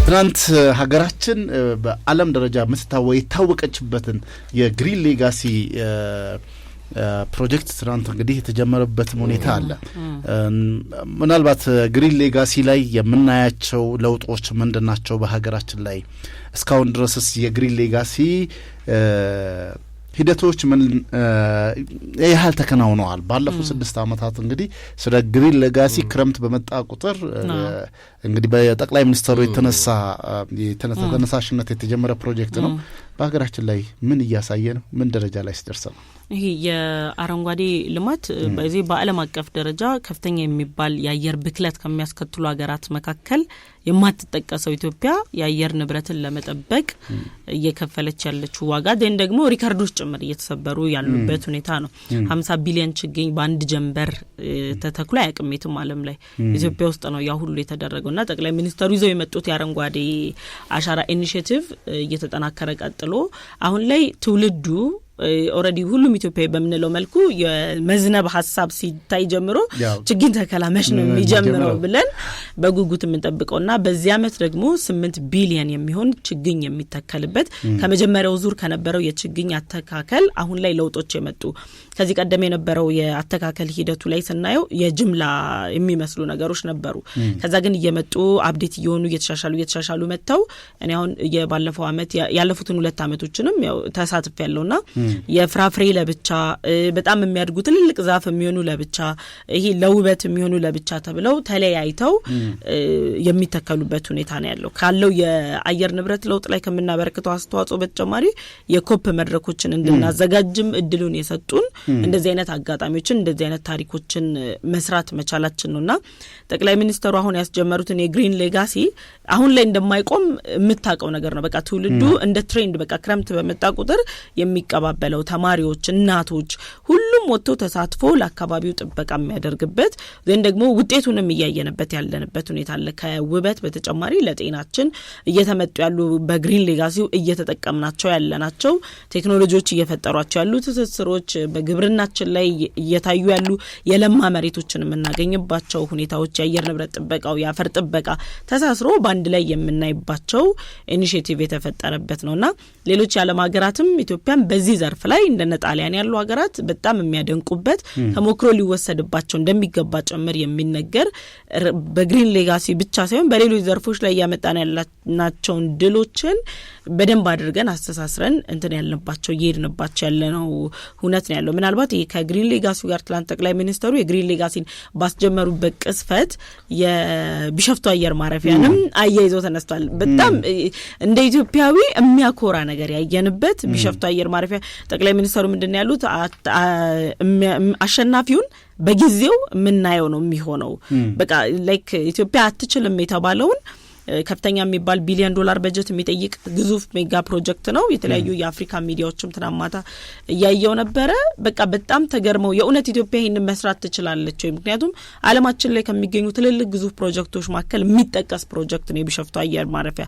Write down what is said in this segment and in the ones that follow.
ትናንት ሀገራችን በዓለም ደረጃ የታወቀችበትን የግሪን ሌጋሲ ፕሮጀክት ትናንት እንግዲህ የተጀመረበት ሁኔታ አለ። ምናልባት ግሪን ሌጋሲ ላይ የምናያቸው ለውጦች ምንድናቸው? በሀገራችን ላይ እስካሁን ድረስስ የግሪን ሌጋሲ ሂደቶች ምን ያህል ተከናውነዋል? ባለፉት 6 ዓመታት እንግዲህ ስለ ግሪን ሌጋሲ ክረምት በመጣ ቁጥር እንግዲህ በጠቅላይ ሚኒስትሩ የተነሳሽነት የተጀመረ ፕሮጀክት ነው። በሀገራችን ላይ ምን እያሳየ ነው? ምን ደረጃ ላይ ሲደርሳል? ይሄ የአረንጓዴ ልማት በዚህ በዓለም አቀፍ ደረጃ ከፍተኛ የሚባል የአየር ብክለት ከሚያስከትሉ ሀገራት መካከል የማትጠቀሰው ኢትዮጵያ የአየር ንብረትን ለመጠበቅ እየከፈለች ያለችው ዋጋ ደግሞ ሪካርዶች ጭምር እየተሰበሩ ያሉበት ሁኔታ ነው። 50 ቢሊዮን ችግኝ በአንድ ጀንበር ተተክሎ አያቅሜትም ዓለም ላይ ኢትዮጵያ ውስጥ ነው ያ ሁሉ የተደረገውና ጠቅላይ ሚኒስትሩ ይዘው የመጡት የአረንጓዴ አሻራ ኢኒሺዬቲቭ እየተጠናከረ ቀጥሎ አሁን ላይ ትውልዱ ኦሬዲ ሁሉም ኢትዮጵያዊ በመነለው መልኩ የመዝነብ ሐሳብ ሲታይ ጀምሮ ችግኝ ተከላ መሽ ነው የሚጀምረው ብለን በጉጉት የምንጠብቀውና በዚህ አመት ደግሞ 8 ቢሊዮን የሚሆን ችግኝ የሚተከልበት ከመጀመሪያው ዙር ከነበረው የችግኝ አተካከል አሁን ላይ ለውጦች የመጡ ከዚህ ቀደም የነበረው የአተካከል ሂደቱ ላይ ስናየው የጅምላ የሚመስሉ ነገሮች ነበሩ። ከዛ ግን እየመጡ አፕዴት እየሆኑ እየተሻሻሉ መተው እኔ አሁን የባለፈው አመት ያለፉትን 2 አመቶችንም ያው ተሳትፍ ያለውና የፍራፍሬ ለብቻ በጣም የሚያድጉ ትልልቅ ዛፍ የሚሆኑ ለብቻ ይሄ ለውበት የሚሆኑ ለብቻ ተብለው ተለያይተው የሚተከሉበት ሁኔታ ነው ያለው። ካለው የአየር ንብረት ለውጥ ላይ ከምናበረክተው አስተዋጽኦ በተጨማሪ የኮፕ መድረኮችን እንድናዘጋጅም እድሉን የሰጡን እንደዚህ አይነት አጋጣሚዎችን እንደዚህ አይነት ታሪኮችን መስራት መቻላችን ነውና ጠቅላይ ሚኒስትሩ አሁን ያስጀመሩትን የግሪን ሌጋሲ አሁን ላይ እንደማይቆም የምታውቀው ነገር ነው። በቃ ትውልዱ እንደ ትሬንድ በቃ ክረምት በመጣ ቁጥር የሚቀባበለው ተማሪዎች፣ እናቶች ሁሉም ወጥቶ ተሳትፎ ለአካባቢው ጥበቃ የሚያደርግበት ዘን ደግሞ ውጤቱንም እያየንበት ያለንበት ሁኔታ አለ። ከውበት በተጨማሪ ለጤናችን እየተመጡ ያሉ በግሪን ሌጋሲው እየተጠቀምናቸው ያለናቸው ቴክኖሎጂዎች እየፈጠሯቸው ያሉ ትስስሮች በግብርናችን ላይ እየታዩ ያሉ የለማ መሬቶችን የምናገኝባቸው ሁኔታዎች የአየር ንብረት ጥበቃው የአፈር ጥበቃ ተሳስሮ በአንድ ላይ የምናይባቸው ኢኒሺዬቲቭ የተፈጠረበት ነውና ሌሎች የዓለም ሀገራትም ኢትዮጵያን በዚህ ዘርፍ ላይ እንደነ ጣሊያን ያሉ ሀገራት በጣም የሚያደንቁበት ተሞክሮ ሊወሰድባቸው እንደሚገባ ጭምር የሚነገር በግሪን ሌጋሲ ብቻ ሳይሆን በሌሎች ዘርፎች ላይ ያመጣን ያላናቸው ድሎችን በደንብ አድርገን አስተሳስረን እንትን ያልንባቸው ይሄድንባቸው ያለነው ሁነት ነው ያለው። ምናልባት ይሄ ከግሪን ሌጋሲው ጋር ትላንት ጠቅላይ ሚኒስትሩ የግሪን ሌጋሲን ባስጀመሩበት ቅስፈት የቢሾፍቱ አየር ማረፊያንም አያይዘው ተነስቷል። በጣም እንደ ኢትዮጵያዊ የሚያኮራ ነገር ያየንበት ቢሾፍቱ አየር ማረፊያ ጠቅላይ ሚኒስትሩ ምንድነው ያሉት? አሸናፊውን በጊዜው ምናየው ነው የሚሆነው። በቃ ላይክ ኢትዮጵያ አትችልም የተባለውን ከፍተኛ የሚባል $1 ቢሊዮን በጀት የሚጠይቅ ግዙፍ ሜጋ ፕሮጀክት ነው። የተለያዩ የአፍሪካ ሚዲያዎችም ትናማታ ያያየው ነበረ። በቃ በጣም ተገርመው የኡነት ኢትዮጵያ ይሄን መስራት ትችላለች ወይ? ምክንያቱም ዓለማችን ላይ ከሚገኙ ትልልቅ ግዙፍ ፕሮጀክቶች መካከል የሚጠቀስ ፕሮጀክት ነው የቢሾፍቱ አየር ማረፊያ።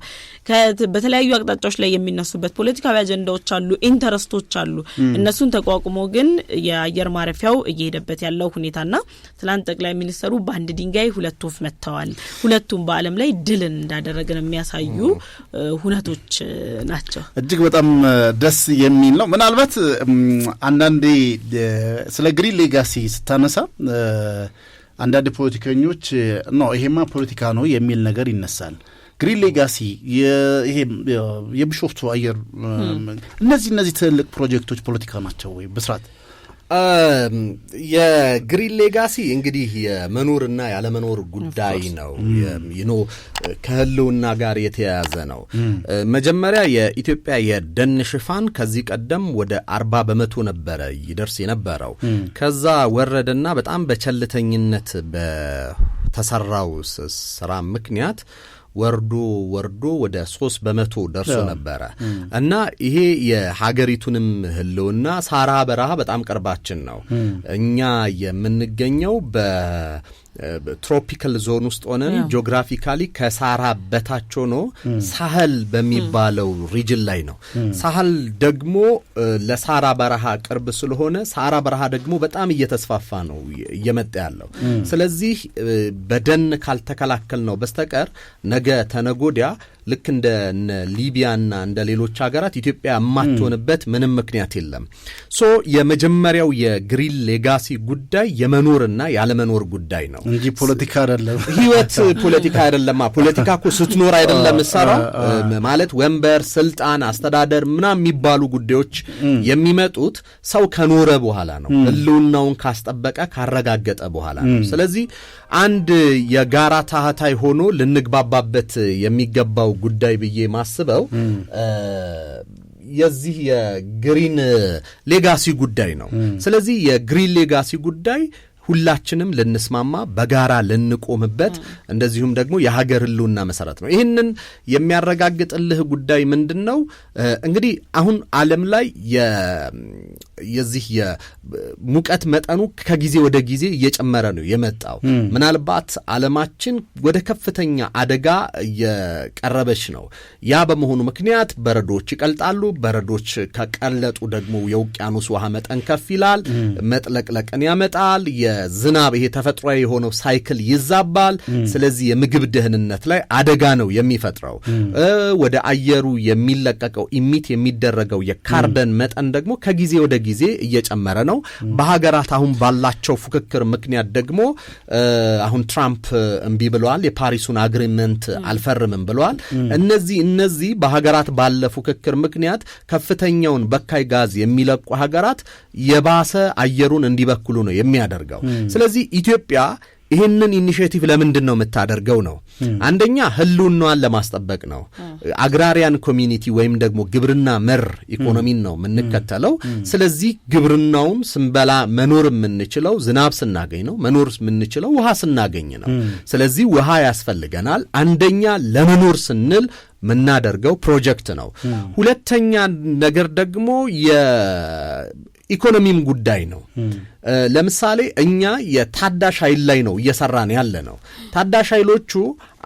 በተለያዩ አቅጣጫዎች ላይ የሚነሱበት ፖለቲካዊ አጀንዳዎች አሉ፣ ኢንተረስቶች አሉ። እነሱን ተቋቁሞ ግን የአየር ማረፊያው እየሄደበት ያለው ሁኔታና ትላንት ጠቅላይ ሚኒስትሩ በአንድ ድንጋይ 2 ወፍ መተዋል። ሁለቱም በዓለም ላይ ድልን እንዳደረገን የሚያሳዩ ሁነቶች ናቸው። እጅግ በጣም ደስ የሚል ነው። ምናልባት አንዳንዴ ስለ ግሪን ሌጋሲ ስታነሳ አንዳንድ ፖለቲከኞች ነው ይሄማ ፖለቲካ ነው የሚል ነገር ይነሳል። ግሪን ሌጋሲ ይሄ የቢሾፍቱ አየር እነዚህ ትልቅ ፕሮጀክቶች ፖለቲካ ናቸው ወይ? ብስራት የግሪን ሌጋሲ እንግዲህ የመኖርና ያለመኖር ጉዳይ ነው። ከህልውና ጋር የተያያዘ ነው። መጀመሪያ የኢትዮጵያ የደን ሽፋን ከዚህ ቀደም ወደ 40% ነበረ ይደርስ የነበረው። ከዛ ወረደና በጣም በቸልተኝነት በተሰራው ስራ ምክንያት ወርዶ ወደ 3% ደርሶ ነበረ እና ይሄ የሀገሪቱንም ህልውና ሳራ በረሃ በጣም ቅርባችን ነው። እኛ የምንገኘው ትሮፒካል ዞን ውስጥ ሆነን ጂኦግራፊካሊ ከሳራ በታች ሆኖ ሳህል በሚባለው ሪጅን ላይ ነው። ሳህል ደግሞ ለሳራ በረሃ ቅርብ ስለሆነ ሳራ በረሃ ደግሞ በጣም እየተስፋፋ ነው እየመጣ ያለው። ስለዚህ በደን ካልተከላከል ነው በስተቀር ነገ ተነጎዲያ ልክ እንደ ሊቢያና እንደ ሌሎች ሀገራት ኢትዮጵያ የማትሆንበት ምንም ምክንያት የለም። ሶ የመጀመሪያው የግሪን ሌጋሲ ጉዳይ የመኖርና ያለመኖር ጉዳይ ነው እንጂ ፖለቲካ አይደለም። ህይወት ፖለቲካ አይደለም። ፖለቲካ እኮ ስትኖር አይደለም ሰራ ማለት ወንበር፣ ስልጣን፣ አስተዳደር ምናምን የሚባሉ ጉዳዮች የሚመጡት ሰው ከኖረ በኋላ ነው፣ ህልውናውን ካስጠበቀ ካረጋገጠ በኋላ ነው። ስለዚህ አንድ የጋራ ታህታይ ሆኖ ልንግባባበት የሚገባው ጉዳይ ብዬ ማስበው የዚህ የግሪን ሌጋሲ ጉዳይ ነው። ስለዚህ የግሪን ሌጋሲ ጉዳይ ሁላችንም ልንስማማ በጋራ ልንቆምበት እንደዚሁም ደግሞ የሀገር ህልውና መሰረት ነው። ይህንን የሚያረጋግጥልህ ጉዳይ ምንድነው? እንግዲህ አሁን ዓለም ላይ የዚህ የሙቀት መጠኑ ከጊዜ ወደ ጊዜ እየጨመረ ነው የመጣው። ምናልባት ዓለማችን ወደ ከፍተኛ አደጋ እየቀረበች ነው። ያ በመሆኑ ምክንያት በረዶች ይቀልጣሉ። በረዶች ከቀለጡ ደግሞ የውቅያኖስ ውሃ መጠን ከፍ ይላል፣ መጥለቅለቅን ያመጣል። የዝናብ ይሄ ተፈጥሯዊ የሆነው ሳይክል ይዛባል። ስለዚህ የምግብ ደህንነት ላይ አደጋ ነው የሚፈጥረው። ወደ አየሩ የሚለቀቀው ኢሚት የሚደረገው የካርበን መጠን ደግሞ ከጊዜ ወደ ጊዜ እየጨመረ ነው። በሀገራት አሁን ባላቸው ፉክክር ምክንያት ደግሞ አሁን ትራምፕ እምቢ ብለዋል፣ የፓሪሱን አግሪመንት አልፈርምም ብለዋል። እነዚህ በሀገራት ባለ ፉክክር ምክንያት ከፍተኛውን በካይ ጋዝ የሚለቁ ሀገራት የባሰ አየሩን እንዲበክሉ ነው የሚያደርገው። ስለዚህ ኢትዮጵያ ይህንን ኢኒሼቲቭ ለምንድን ነው የምታደርገው ነው? አንደኛ ህልውናዋን ለማስጠበቅ ነው። አግራሪያን ኮሚኒቲ ወይም ደግሞ ግብርና መር ኢኮኖሚን ነው የምንከተለው። ስለዚህ ግብርናውን ስንበላ መኖር የምንችለው ዝናብ ስናገኝ ነው። መኖር የምንችለው ውሃ ስናገኝ ነው። ስለዚህ ውሃ ያስፈልገናል። አንደኛ ለመኖር ስንል ምናደርገው ፕሮጀክት ነው። ሁለተኛ ነገር ደግሞ የኢኮኖሚም ጉዳይ ነው። ለምሳሌ እኛ የታዳሽ ኃይል ላይ ነው እየሰራን ያለ ነው። ታዳሽ ኃይሎቹ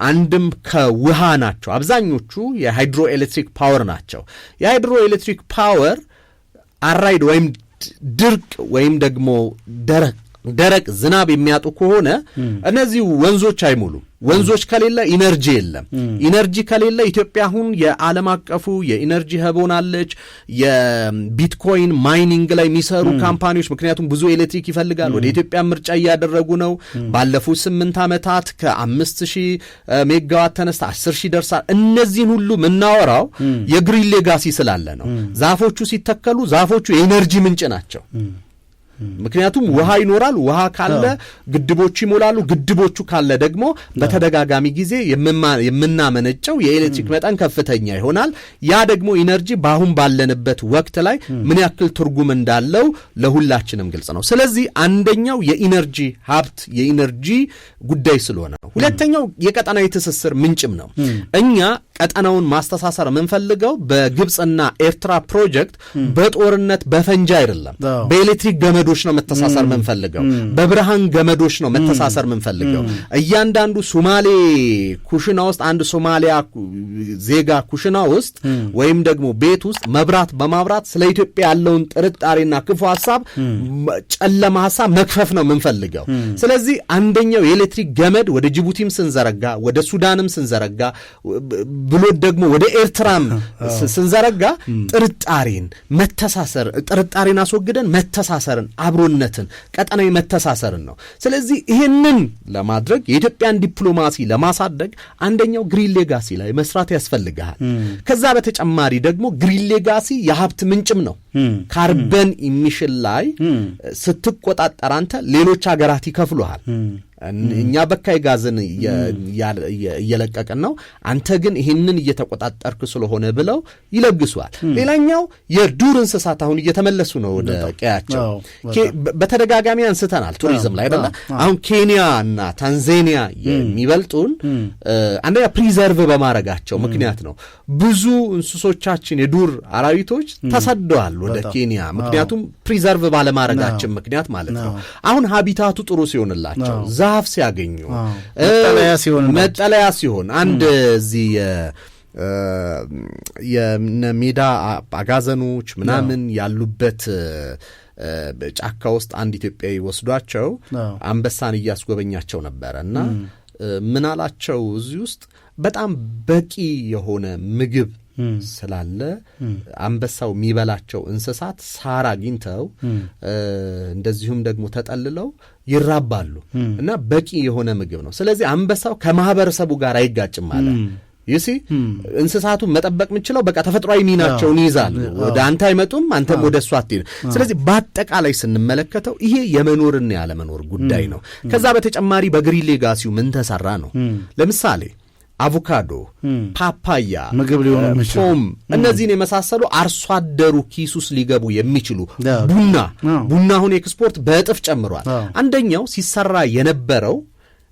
አንድም ከውሃ ናቸው። አብዛኞቹ የሃይድሮ ኤሌክትሪክ ፓወር ናቸው። የሃይድሮ ኤሌክትሪክ ፓወር አራይድ ወይም ድርቅ ወይም ደግሞ ደረቅ ዝናብ የሚያጡ ከሆነ እነዚህ ወንዞች አይሞሉም። ወንዞች ከሌለ ኢነርጂ የለም። ኢነርጂ ከሌለ ኢትዮጵያ አሁን የዓለም አቀፉ የኢነርጂ ህብ ሆናለች። የቢትኮይን ማይኒንግ ላይ የሚሰሩ ካምፓኒዎች ምክንያቱም ብዙ ኤሌክትሪክ ይፈልጋል ወደ ኢትዮጵያ ምርጫ እያደረጉ ነው። ባለፉት 8 ዓመታት ከ5000 ሜጋዋት ተነስታ 10000 ደርሳል። እነዚህን ሁሉ የምናወራው የግሪን ሌጋሲ ስላለ ነው። ዛፎቹ ሲተከሉ ዛፎቹ የኢነርጂ ምንጭ ናቸው። ምክንያቱም ውሃ ይኖራል። ውሃ ካለ ግድቦቹ ይሞላሉ። ግድቦቹ ካለ ደግሞ በተደጋጋሚ ጊዜ የምናመነጨው የኤሌክትሪክ መጠን ከፍተኛ ይሆናል። ያ ደግሞ ኢነርጂ በአሁን ባለንበት ወቅት ላይ ምን ያክል ትርጉም እንዳለው ለሁላችንም ግልጽ ነው። ስለዚህ አንደኛው የኢነርጂ ሀብት የኢነርጂ ጉዳይ ስለሆነ ነው። ሁለተኛው የቀጠናዊ ትስስር ምንጭም ነው። እኛ ቀጠናውን ማስተሳሰር የምንፈልገው በግብጽና ኤርትራ ፕሮጀክት በጦርነት በፈንጂ አይደለም። በኤሌክትሪክ ገመዶች ነው መተሳሰር የምንፈልገው። በብርሃን ገመዶች ነው መተሳሰር የምንፈልገው። እያንዳንዱ ሶማሌ ኩሽና ውስጥ አንድ ሶማሊያ ዜጋ ኩሽና ውስጥ ወይም ደግሞ ቤት ውስጥ መብራት በማብራት ስለ ኢትዮጵያ ያለውን ጥርጣሬና ክፉ ሐሳብ ጨለማ ሐሳብ መክፈፍ ነው የምንፈልገው። ስለዚህ አንደኛው የኤሌክትሪክ ገመድ ወደ ጅቡቲም ስንዘረጋ ወደ ሱዳንም ስንዘረጋ ብሎ ደግሞ ወደ ኤርትራም ስንዘረጋ ጥርጣሬን አስወግደን መተሳሰርን፣ አብሮነትን፣ ቀጠናዊ መተሳሰርን ነው። ስለዚህ ይህንን ለማድረግ የኢትዮጵያን ዲፕሎማሲ ለማሳደግ አንደኛው ግሪን ሌጋሲ ላይ መስራት ያስፈልጋል። ከዛ በተጨማሪ ደግሞ ግሪን ሌጋሲ የሀብት ምንጭም ነው። ካርበን ኢሚሽን ላይ ስትቆጣጠር አንተ ሌሎች ሀገራት ይከፍሉሃል። እኛ በካይ ጋዝን እየለቀቅን ነው፣ አንተ ግን ይህንን እየተቆጣጠርክ ስለሆነ ብለው ይለግሷል። ሌላኛው የዱር እንስሳት አሁን እየተመለሱ ነው ወደ ቀያቸው። በተደጋጋሚ አንስተናል ቱሪዝም ላይ አይደለ? አሁን ኬንያ እና ታንዛኒያ የሚበልጡን አንደኛ ፕሪዘርቭ በማድረጋቸው ምክንያት ነው። ብዙ እንስሶቻችን የዱር አራዊቶች ተሰደዋል ወደ ኬንያ፣ ምክንያቱም ፕሪዘርቭ ባለማድረጋችን ምክንያት ማለት ነው። አሁን ሀቢታቱ ጥሩ ሲሆንላቸው ድጋፍ ሲያገኙ መጠለያ ሲሆን አንድ እዚህ የሜዳ አጋዘኖች ምናምን ያሉበት ጫካ ውስጥ አንድ ኢትዮጵያዊ ወስዷቸው አንበሳን እያስጎበኛቸው ነበረ እና ምን አላቸው እዚህ ውስጥ በጣም በቂ የሆነ ምግብ ስላለ አንበሳው የሚበላቸው እንስሳት ሳር አግኝተው እንደዚሁም ደግሞ ተጠልለው ይራባሉ እና በቂ የሆነ ምግብ ነው። ስለዚህ አንበሳው ከማህበረሰቡ ጋር አይጋጭም ማለት ይሲ እንስሳቱ መጠበቅ የምችለው በቃ ተፈጥሯዊ ሚናቸውን ይይዛሉ። ወደ አንተ አይመጡም፣ አንተም ወደ እሱ አትሄድ። ስለዚህ በአጠቃላይ ስንመለከተው ይሄ የመኖርና ያለመኖር ጉዳይ ነው። ከዛ በተጨማሪ በግሪን ሌጋሲው ምን ተሰራ ነው? ለምሳሌ አቮካዶ፣ ፓፓያ፣ ፖም እነዚህን የመሳሰሉ አርሶ አደሩ ኪስ ውስጥ ሊገቡ የሚችሉ ቡና አሁን ኤክስፖርት በእጥፍ ጨምሯል። አንደኛው ሲሰራ የነበረው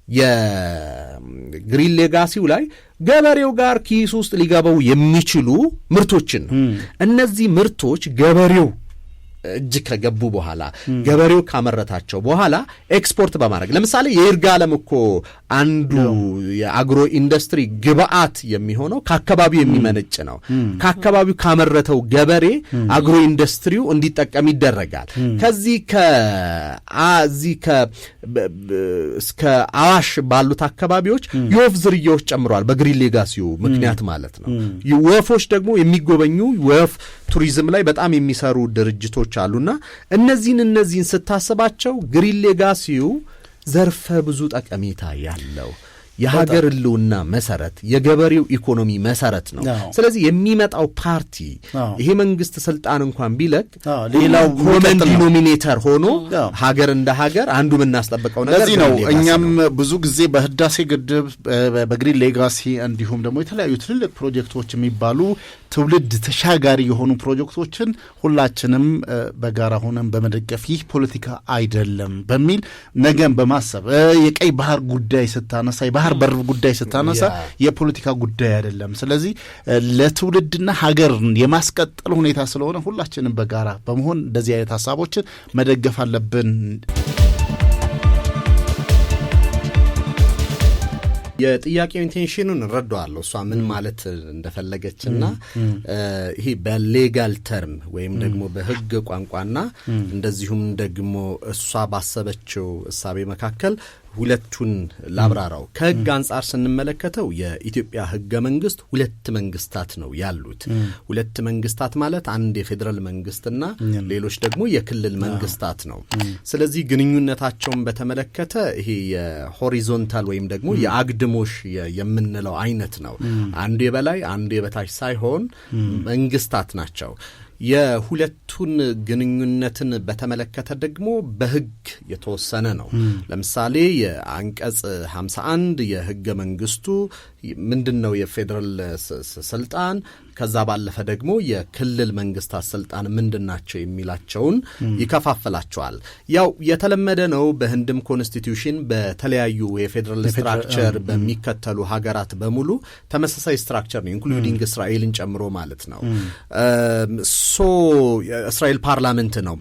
የግሪን ሌጋሲው ላይ ገበሬው ጋር ኪስ ውስጥ ሊገባው የሚችሉ ምርቶችን ነው። እነዚህ ምርቶች ገበሬው እጅ ከገቡ በኋላ ገበሬው ካመረታቸው በኋላ ኤክስፖርት በማድረግ ለምሳሌ የይርጋለም እኮ አንዱ የአግሮ ኢንዱስትሪ ግብአት የሚሆነው ከአካባቢው የሚመነጭ ነው። ከአካባቢው ካመረተው ገበሬ አግሮ ኢንዱስትሪው እንዲጠቀም ይደረጋል። ከዚህ እስከ አዋሽ ባሉት አካባቢዎች የወፍ ዝርያዎች ጨምረዋል በግሪን ሌጋሲው ምክንያት ማለት ነው። ወፎች ደግሞ የሚጎበኙ ወፍ ቱሪዝም ላይ በጣም የሚሰሩ ድርጅቶች አሉና እነዚህን ስታስባቸው ግሪን ሌጋሲው ዘርፈ ብዙ ጠቀሜታ ያለው የሀገር ህልውና መሰረት የገበሬው ኢኮኖሚ መሰረት ነው። ስለዚህ የሚመጣው ፓርቲ ይሄ መንግስት ስልጣን እንኳን ቢለቅ ሌላው ኮመን ዲኖሚኔተር ሆኖ ሀገር እንደ ሀገር አንዱ የምናስጠብቀው ነገር ነው። እኛም ብዙ ጊዜ በህዳሴ ግድብ በግሪን ሌጋሲ እንዲሁም ደግሞ የተለያዩ ትልልቅ ፕሮጀክቶች የሚባሉ ትውልድ ተሻጋሪ የሆኑ ፕሮጀክቶችን ሁላችንም በጋራ ሆነን በመደገፍ ይህ ፖለቲካ አይደለም በሚል ነገን በማሰብ የቀይ ባህር ጉዳይ ስታነሳ የባህር በር ጉዳይ ስታነሳ የፖለቲካ ጉዳይ አይደለም። ስለዚህ ለትውልድና ሀገርን የማስቀጠል ሁኔታ ስለሆነ ሁላችንም በጋራ በመሆን እንደዚህ አይነት ሀሳቦችን መደገፍ አለብን። የጥያቄው ኢንቴንሽኑን እረዳዋለሁ እሷ ምን ማለት እንደፈለገችና ይሄ በሌጋል ተርም ወይም ደግሞ በህግ ቋንቋና እንደዚሁም ደግሞ እሷ ባሰበችው እሳቤ መካከል ሁለቱን ላብራራው። ከህግ አንጻር ስንመለከተው የኢትዮጵያ ህገ መንግስት ሁለት መንግስታት ነው ያሉት። ሁለት መንግስታት ማለት አንድ የፌዴራል መንግስትና ሌሎች ደግሞ የክልል መንግስታት ነው። ስለዚህ ግንኙነታቸውን በተመለከተ ይሄ የሆሪዞንታል ወይም ደግሞ የአግድሞሽ የምንለው አይነት ነው። አንዱ የበላይ አንዱ የበታች ሳይሆን መንግስታት ናቸው። የሁለቱን ግንኙነትን በተመለከተ ደግሞ በህግ የተወሰነ ነው። ለምሳሌ የአንቀጽ 51 የህገ መንግስቱ ምንድነው የፌዴራል ስልጣን ከዛ ባለፈ ደግሞ የክልል መንግስታት ስልጣን ምንድናቸው የሚላቸውን ይከፋፈላቸዋል። ያው የተለመደ ነው በህንድም ኮንስቲቲዩሽን በተለያዩ የፌዴራል ስትራክቸር በሚከተሉ ሀገራት በሙሉ ተመሳሳይ ስትራክቸር ነው ኢንክሉዲንግ እስራኤልን ጨምሮ ማለት ነው። እስራኤል ፓርላመንት ነው።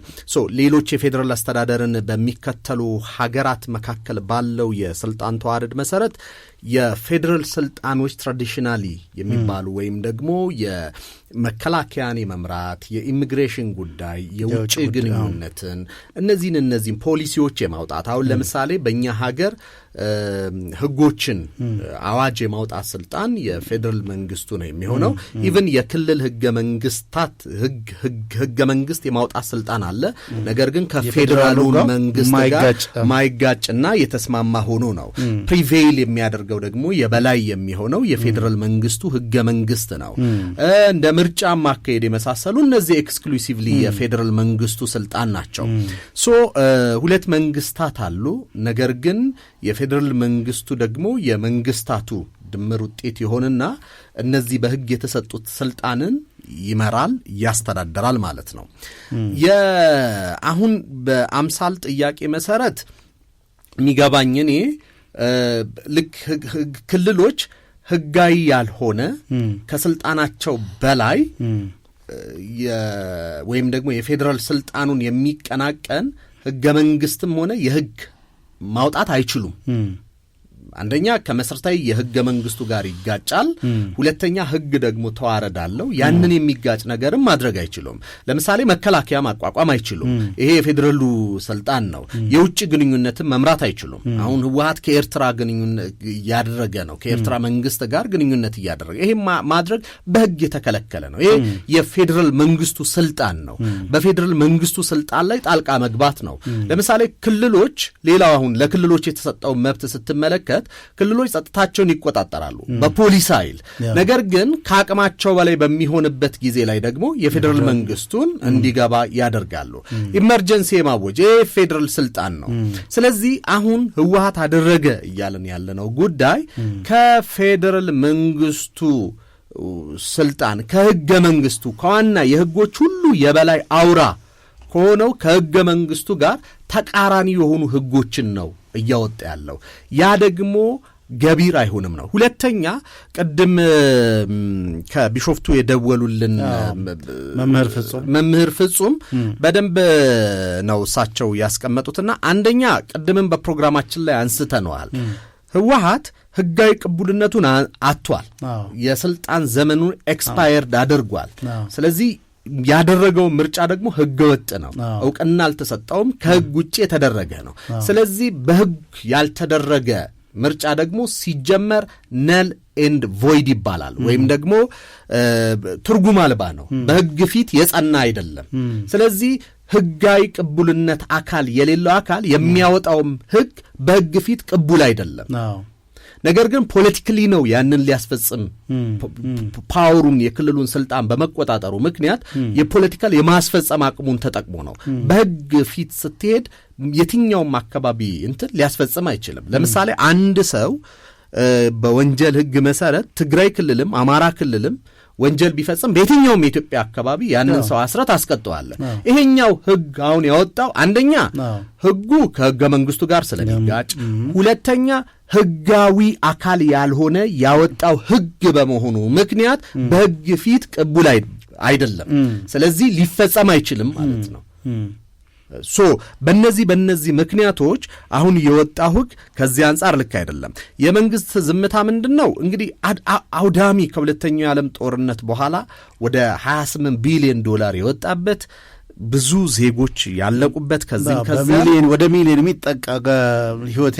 ሌሎች የፌዴራል አስተዳደርን በሚከተሉ ሀገራት መካከል ባለው የስልጣን ተዋረድ መሰረት የፌዴራል ስልጣኖች ትራዲሽናሊ የሚባሉ ወይም ደግሞ የመከላከያን የመምራት የኢሚግሬሽን ጉዳይ የውጭ ግንኙነትን እነዚህን ፖሊሲዎች የማውጣት አሁን ለምሳሌ በእኛ ሀገር ህጎችን አዋጅ የማውጣት ስልጣን የፌዴራል መንግስቱ ነው የሚሆነው። ኢቭን የክልል ህገ መንግስታት ህገ መንግስት የማውጣት ስልጣን አለ። ነገር ግን ከፌዴራሉ መንግስት ጋር ማይጋጭና የተስማማ ሆኖ ነው። ፕሪቬይል የሚያደርገው ደግሞ የበላይ የሚሆነው የፌዴራል መንግስቱ ህገ መንግስት ነው። እንደ ምርጫ ማካሄድ የመሳሰሉ እነዚህ ኤክስክሉሲቭሊ የፌዴራል መንግስቱ ስልጣን ናቸው። ሁለት መንግስታት አሉ። ነገር ግን የፌዴራል መንግስቱ ደግሞ የመንግስታቱ ድምር ውጤት ይሆንና እነዚህ በህግ የተሰጡት ስልጣንን ይመራል፣ ያስተዳደራል ማለት ነው። አሁን በአምሳል ጥያቄ መሰረት የሚገባኝ እኔ ልክ ክልሎች ህጋዊ ያልሆነ ከስልጣናቸው በላይ ወይም ደግሞ የፌዴራል ስልጣኑን የሚቀናቀን ህገ መንግስትም ሆነ የህግ ማውጣት አይችሉም። አንደኛ ከመሰረታዊ የህገ መንግስቱ ጋር ይጋጫል። ሁለተኛ ህግ ደግሞ ተዋረድ አለው። ያንን የሚጋጭ ነገርም ማድረግ አይችሉም። ለምሳሌ መከላከያ ማቋቋም አይችሉም። ይሄ የፌዴራሉ ስልጣን ነው። የውጭ ግንኙነትን መምራት አይችሉም። አሁን ህወሓት ከኤርትራ ግንኙነት ያደረገ ነው። ከኤርትራ መንግስት ጋር ግንኙነት እያደረገ ይሄ ማድረግ በህግ የተከለከለ ነው። ይሄ የፌዴራል መንግስቱ ስልጣን ነው። በፌዴራል መንግስቱ ስልጣን ላይ ጣልቃ መግባት ነው። ለምሳሌ ክልሎች፣ ሌላው አሁን ለክልሎች የተሰጠው መብት ስትመለከት ክልሎች ጸጥታቸውን ይቆጣጠራሉ በፖሊስ ኃይል። ነገር ግን ከአቅማቸው በላይ በሚሆንበት ጊዜ ላይ ደግሞ የፌዴራል መንግስቱን እንዲገባ ያደርጋሉ። ኢመርጀንሲ የማወጅ የፌዴራል ስልጣን ነው። ስለዚህ አሁን ህወሓት አደረገ እያለን ያለነው ጉዳይ ከፌዴራል መንግስቱ ስልጣን ከህገ መንግስቱ ከዋና የህጎች ሁሉ የበላይ አውራ ከሆነው ከህገ መንግስቱ ጋር ተቃራኒ የሆኑ ህጎችን ነው እያወጣ ያለው። ያ ደግሞ ገቢር አይሆንም ነው። ሁለተኛ ቅድም ከቢሾፍቱ የደወሉልን መምህር ፍጹም በደንብ ነው እሳቸው ያስቀመጡትና አንደኛ ቅድምም በፕሮግራማችን ላይ አንስተነዋል። ህወሓት ህጋዊ ቅቡልነቱን አጥቷል። የስልጣን ዘመኑን ኤክስፓየርድ አድርጓል። ስለዚህ ያደረገው ምርጫ ደግሞ ህገ ወጥ ነው። እውቅና አልተሰጠውም። ከህግ ውጭ የተደረገ ነው። ስለዚህ በህግ ያልተደረገ ምርጫ ደግሞ ሲጀመር ነል ኤንድ ቮይድ ይባላል፣ ወይም ደግሞ ትርጉም አልባ ነው። በህግ ፊት የጸና አይደለም። ስለዚህ ህጋዊ ቅቡልነት አካል የሌለው አካል የሚያወጣውም ህግ በህግ ፊት ቅቡል አይደለም። ነገር ግን ፖለቲካሊ ነው ያንን ሊያስፈጽም ፓወሩን የክልሉን ስልጣን በመቆጣጠሩ ምክንያት የፖለቲካል የማስፈጸም አቅሙን ተጠቅሞ ነው። በህግ ፊት ስትሄድ የትኛውም አካባቢ እንትን ሊያስፈጽም አይችልም። ለምሳሌ አንድ ሰው በወንጀል ህግ መሰረት ትግራይ ክልልም አማራ ክልልም ወንጀል ቢፈጽም በየትኛውም የኢትዮጵያ አካባቢ ያንን ሰው አስረት አስቀጠዋል። ይሄኛው ህግ አሁን ያወጣው አንደኛ ህጉ ከህገ መንግስቱ ጋር ስለሚጋጭ፣ ሁለተኛ ህጋዊ አካል ያልሆነ ያወጣው ህግ በመሆኑ ምክንያት በህግ ፊት ቅቡል አይደለም። ስለዚህ ሊፈጸም አይችልም ማለት ነው። በእነዚህ ምክንያቶች አሁን የወጣው ህግ ከዚህ አንጻር ልክ አይደለም። የመንግስት ዝምታ ምንድነው? እንግዲህ አውዳሚ ከሁለተኛው የዓለም ጦርነት በኋላ ወደ 28 ቢሊዮን ዶላር የወጣበት ብዙ ዜጎች ያለቁበት ከዚህ ወደ ሚሊዮን የሚጠጋ ህይወት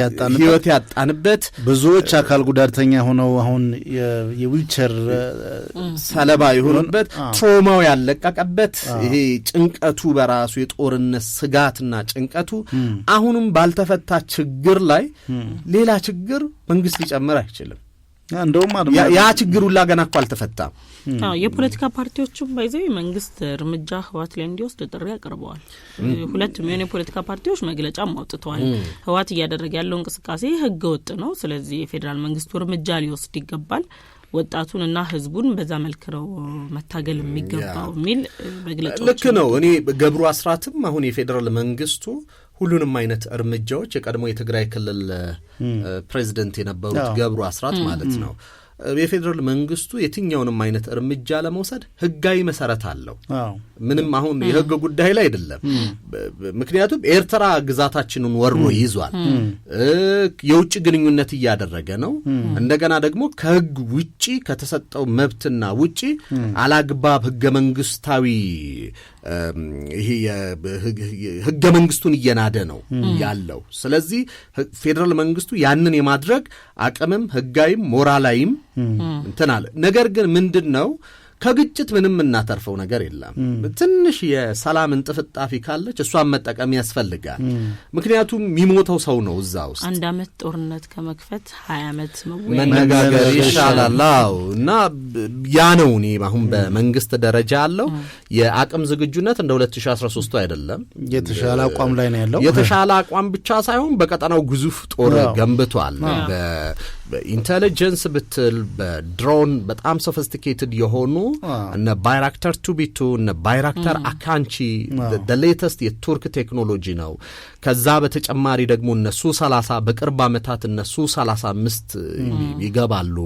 ያጣንበት ብዙዎች አካል ጉዳተኛ ሆነው አሁን የዊልቸር ሰለባ የሆኑበት ትሮማው ያለቀቀበት ይሄ ጭንቀቱ በራሱ የጦርነት ስጋትና ጭንቀቱ አሁንም ባልተፈታ ችግር ላይ ሌላ ችግር መንግስት ሊጨምር አይችልም። እንደውም ያ ችግር ሁላ ገና እኮ አልተፈታም። የፖለቲካ ፓርቲዎችም ባይዘው መንግስት እርምጃ ህወሓት ላይ እንዲወስድ ጥሪ ያቀርበዋል። ሁለቱም የፖለቲካ ፓርቲዎች መግለጫ አውጥተዋል። ህወሓት እያደረገ ያለው እንቅስቃሴ ህገ ወጥ ነው። ስለዚህ የፌዴራል መንግስቱ እርምጃ ሊወስድ ይገባል፣ ወጣቱንና ህዝቡን በዛ መልክ ነው መታገል የሚገባው የሚል መግለጫ። ልክ ነው። እኔ ገብሩ አስራትም አሁን የፌዴራል መንግስቱ ሁሉንም አይነት እርምጃዎች የቀድሞ የትግራይ ክልል ፕሬዚደንት የነበሩት ገብሩ አስራት ማለት ነው የፌዴራል መንግስቱ የትኛውንም አይነት እርምጃ ለመውሰድ ህጋዊ መሰረት አለው። ምንም አሁን የህግ ጉዳይ ላይ አይደለም። ምክንያቱም ኤርትራ ግዛታችንን ወሮ ይዟል። የውጭ ግንኙነት እያደረገ ነው። እንደገና ደግሞ ከህግ ውጪ ከተሰጠው መብትና ውጪ አላግባብ ህገ መንግስታዊ ይሄ ህገ መንግስቱን እየናደ ነው ያለው። ስለዚህ ፌዴራል መንግስቱ ያንን የማድረግ አቅምም ህጋዊም ሞራላዊም እንትን አለ። ነገር ግን ምንድነው ከግጭት ምንም እናተርፈው ነገር የለም። ትንሽ የሰላም እንጥፍጣፊ ካለች እሷን መጠቀም ያስፈልጋል። ምክንያቱም የሚሞተው ሰው ነው እዛ ውስጥ። አንድ አመት ጦርነት ከመክፈት 20 አመት መነጋገር ይሻላል። እና ያ ነው እኔ አሁን በመንግስት ደረጃ ያለው የአቅም ዝግጁነት እንደ 2013 አይደለም። የተሻለ አቋም ላይ ነው ያለው። የተሻለ አቋም ብቻ ሳይሆን በቀጠናው ግዙፍ ጦር ገንብቷል። በኢንተለጀንስ ብትል በድሮን በጣም ሶፊስቲኬትድ የሆኑ እነ ባይራክተር 2B2 እነ ባይራክተር አካንቺ the latest የቱርክ ቴክኖሎጂ ነው። ከዛ በተጨማሪ ደግሞ እነሱ 30 በቅርብ ዓመታት እነሱ 35 ይገባሉ።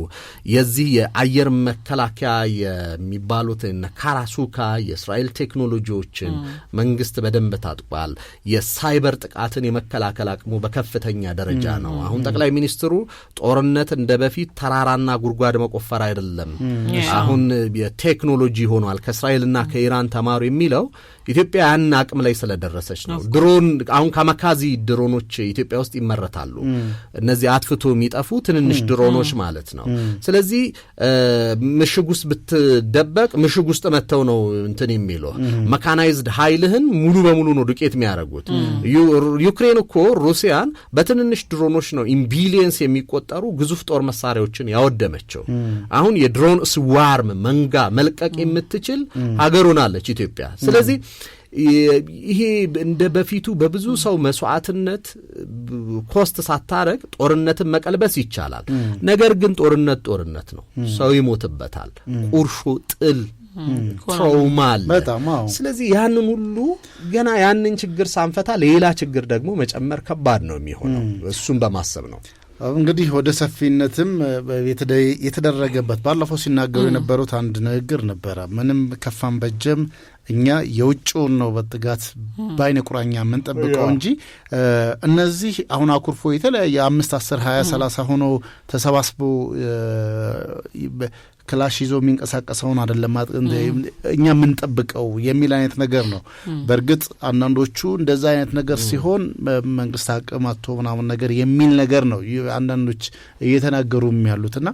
የዚህ የአየር መከላከያ የሚባሉት እነ ካራሱካ የእስራኤል ቴክኖሎጂዎችን መንግስት በደንብ ታጥቋል። የሳይበር ጥቃትን የመከላከል አቅሙ በከፍተኛ ደረጃ ነው። አሁን ጠቅላይ ሚኒስትሩ ጦርነት እንደ በፊት ተራራና ጉድጓድ መቆፈር አይደለም፣ አሁን የቴክኖሎጂ ሆኗል፣ ከእስራኤልና ከኢራን ተማሩ የሚለው ኢትዮጵያ ያን አቅም ላይ ስለደረሰች ነው። ድሮን አሁን ካማካዚ ድሮኖች ኢትዮጵያ ውስጥ ይመረታሉ። እነዚህ አጥፍቶ የሚጠፉ ትንንሽ ድሮኖች ማለት ነው። ስለዚህ ምሽግ ውስጥ ብትደበቅ ምሽግ ውስጥ መተው ነው እንትን የሚለው መካናይዝድ ኃይልህን ሙሉ በሙሉ ነው ዱቄት የሚያደርጉት። ዩክሬን እኮ ሩሲያን በትንንሽ ድሮኖች ነው ኢምቢሊየንስ የሚቆጠሩ ግዙፍ ጦር መሳሪያዎችን ያወደመቸው። አሁን የድሮን ስዋርም መንጋ መልቀቅ የምትችል ሀገር ሆናለች ኢትዮጵያ። ስለዚህ ይሄ እንደ በፊቱ በብዙ ሰው መስዋዕትነት ኮስት ሳታረግ ጦርነትን መቀልበስ ይቻላል። ነገር ግን ጦርነት ነው፣ ሰው ይሞትበታል፣ ቁርሾ፣ ጥል፣ ትራውማል። ስለዚህ ያንን ሁሉ ገና ያንን ችግር ሳንፈታ ሌላ ችግር ደግሞ መጨመር ከባድ ነው የሚሆነው። እሱን በማሰብ ነው እንግዲህ ወደ ሰፊነትም የተደረገበት ባለፈው ሲናገሩ የነበሩት አንድ ንግግር ነበረ። ምንም ከፋም በጀም እኛ የውጭውን ነው በጥጋት በአይነ ቁራኛ የምንጠብቀው እንጂ እነዚህ አሁን አኩርፎ የተለያየ 5 10 20 30 ሆኖ ተሰባስቦ ክላሽ ይዞ የሚንቀሳቀሰውን አይደለም እኛ የምንጠብቀው የሚል አይነት ነገር ነው። በእርግጥ አንዳንዶቹ እንደዛ አይነት ነገር ሲሆን መንግስት አቅም አጥቶ ምናምን ነገር የሚል ነገር ነው አንዳንዶች እየተናገሩም ያሉትና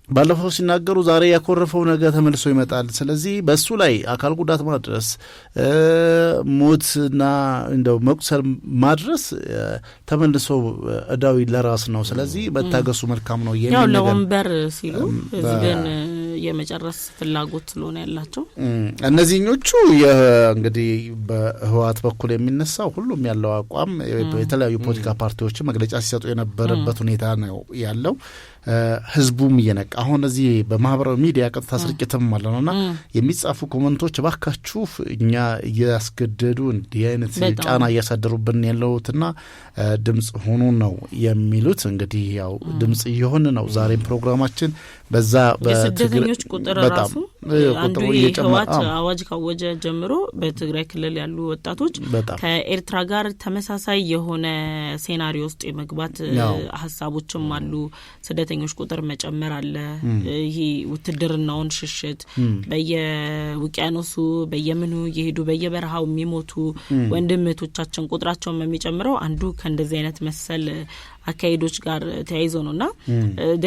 ባለፈው ሲናገሩ ዛሬ ያኮረፈው ነገር ተመልሶ ይመጣል። ስለዚህ በሱ ላይ አካል ጉዳት ማድረስ ሞትና እንደው መቁሰል ማድረስ ተመልሶ እዳዊ ለራስ ነው። ስለዚህ መታገሱ መልካም ነው የሚል ነገር ለወንበር ሲሉ ህዝብን የመጨረስ ፍላጎት ስለሆነ ያላቸው እነዚህኞቹ እንግዲህ በህወሓት በኩል የሚነሳው ሁሉም ያለው አቋም የተለያዩ ፖለቲካ ፓርቲዎች መግለጫ ሲሰጡ የነበረበት ሁኔታ ነው ያለው። ህዝቡም እየነቃ አሁን እዚህ በማህበራዊ ሚዲያ ቀጥታ ስርጭትም አለውና የሚጻፉ ኮሜንቶች ባካችሁ እኛ እያስገደዱ እንዲህ አይነት ጫና እያሳደሩብን ያለውትና ድምጽ ሆኑ ነው የሚሉት። እንግዲህ ያው ድምጽ እየሆነ ነው። ዛሬም ፕሮግራማችን በዛ በስደተኞች ቁጥር ራሱ አንዱ የህወሓት አዋጅ ካወጀ ጀምሮ በትግራይ ክልል ያሉ ወጣቶች ከኤርትራ ጋር ተመሳሳይ የሆነ ሴናሪዮ ውስጥ የመግባት ሀሳቦችም አሉ። ስደተኞች ቁጥር መጨመር አለ። ይሄ ውትድርናውን ሽሽት በየውቅያኖሱ በየምኑ የሄዱ በየበረሃው የሚሞቱ ወንድምቶቻችን ቁጥራቸውን የሚጨምረው አንዱ ከእንደዚህ አይነት መሰል አካሄዶች ጋር ተያይዞ ነውና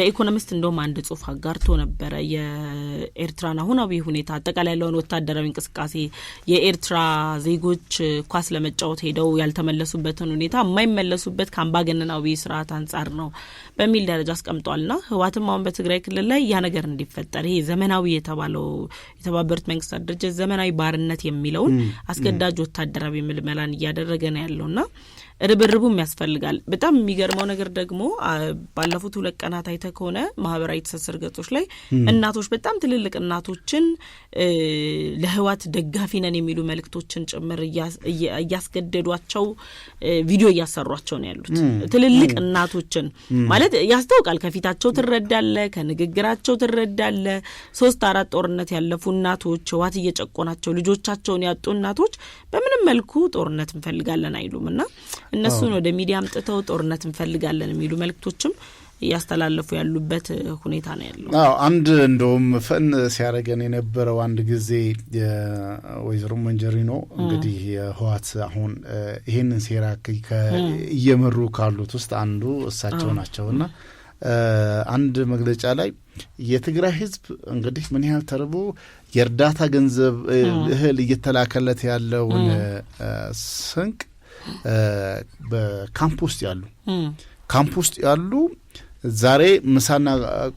ኢኮኖሚስት እንደውም አንድ ጽሑፍ አጋርቶ ነበረ የኤርትራን አሁናዊ ሁኔታ አጠቃላይ ያለውን ወታደራዊ እንቅስቃሴ የኤርትራ ዜጎች ኳስ ለመጫወት ሄደው ያልተመለሱበትን ሁኔታ የማይመለሱበት ከአምባገነናዊ ስርዓት አንጻር ነው በሚል ደረጃ አስቀምጧልና ህወሓትም አሁን በትግራይ ክልል ላይ ያ ነገር እንዲፈጠር ይሄ ዘመናዊ የተባለው የተባበሩት መንግስታት ድርጅት ዘመናዊ ባርነት የሚለውን አስገዳጅ ወታደራዊ ምልመላን እያደረገ ነው ያለውና ርብርቡም ያስፈልጋል። በጣም የሚገርመው ነገር ደግሞ ባለፉት 2 ቀናት አይተ ከሆነ ማህበራዊ ትስስር ገጾች ላይ እናቶች በጣም ትልልቅ እናቶችን ለህወሓት ደጋፊ ነን የሚሉ መልእክቶችን ጭምር እያስገደዷቸው ቪዲዮ እያሰሯቸው ነው ያሉት። ትልልቅ እናቶችን ማለት ያስታውቃል። ከፊታቸው ትረዳለ፣ ከንግግራቸው ትረዳለ። 3-4 ጦርነት ያለፉ እናቶች ህወሓት እየጨቆናቸው ልጆቻቸውን ያጡ እናቶች በምንም መልኩ ጦርነት እንፈልጋለን አይሉምና እነሱን ወደ ሚዲያ አምጥተው ጦርነት እንፈልጋለን የሚሉ መልእክቶችም ያስተላልፉ ያሉበት ሁኔታ ነው ያለው። አንድ እንደውም ፈን ሲያረገን የነበረው አንድ ጊዜ ወይዘሮ መንጀሪኖ እንግዲህ የህወሓት አሁን ይሄንን ሴራ እየመሩ ካሉት ውስጥ አንዱ እሳቸው ናቸውና አንድ መግለጫ ላይ የትግራይ ህዝብ እንግዲህ ምን ያህል ተርቦ የእርዳታ ገንዘብ እህል እየተላከለት ያለውን ስንቅ በካምፕ ውስጥ ያሉ ዛሬ ምሳና